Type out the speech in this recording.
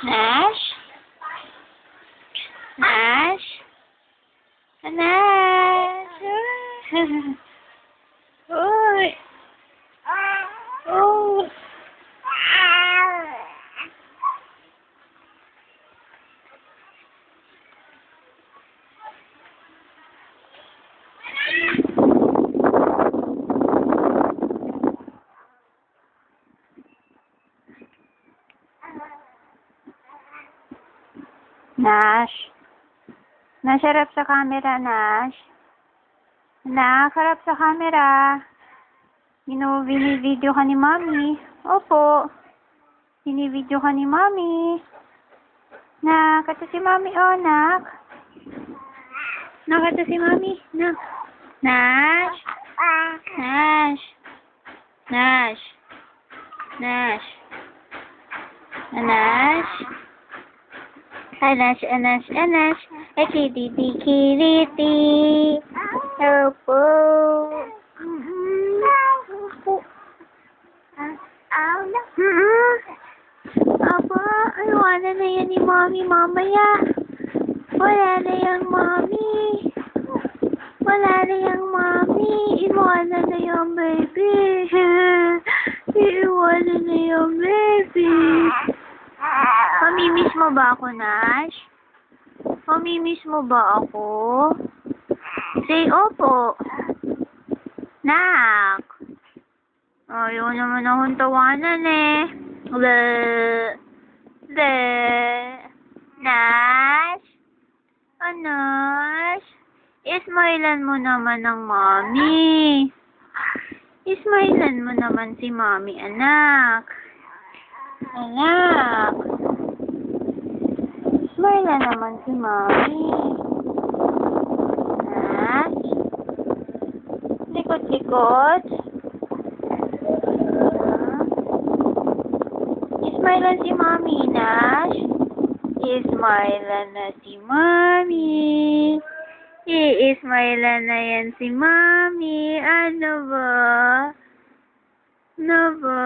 Nash? Nash? Nash? Uy! Oh! Nash? Nash, harap sa camera, Nash. Anak, harap sa camera. Bini-video ka ni Mami. Opo. Bini-video ka ni Mami. Nak, ito si Mami, oh, nak. Nak, ito si Mami. Nak. Nash? Nash? Nash? Nash? Nash? Anas, anas, anas. Kitty, kitty. Opo. Aba, iwanan na yan ni Mami mamaya. Wala na yung Mami. Wala na yung Mami. Iwanan na yung baby. Iwanan na yung baby. Mamimiss mo ba ako, Nash? Mamimiss mo ba ako? Say opo. Nak. Ayaw naman akong tawanan eh. Le. Nash? Nash? Ismailan mo naman ang Mami. Ismailan mo naman si Mami, anak. Anak. Ismailan naman si Mami. Nash? Likot-likot. Ismailan si Mami, Nash. Ismailan na si Mami. Iismailan na yan si Mami. Ano ba? Ano ba?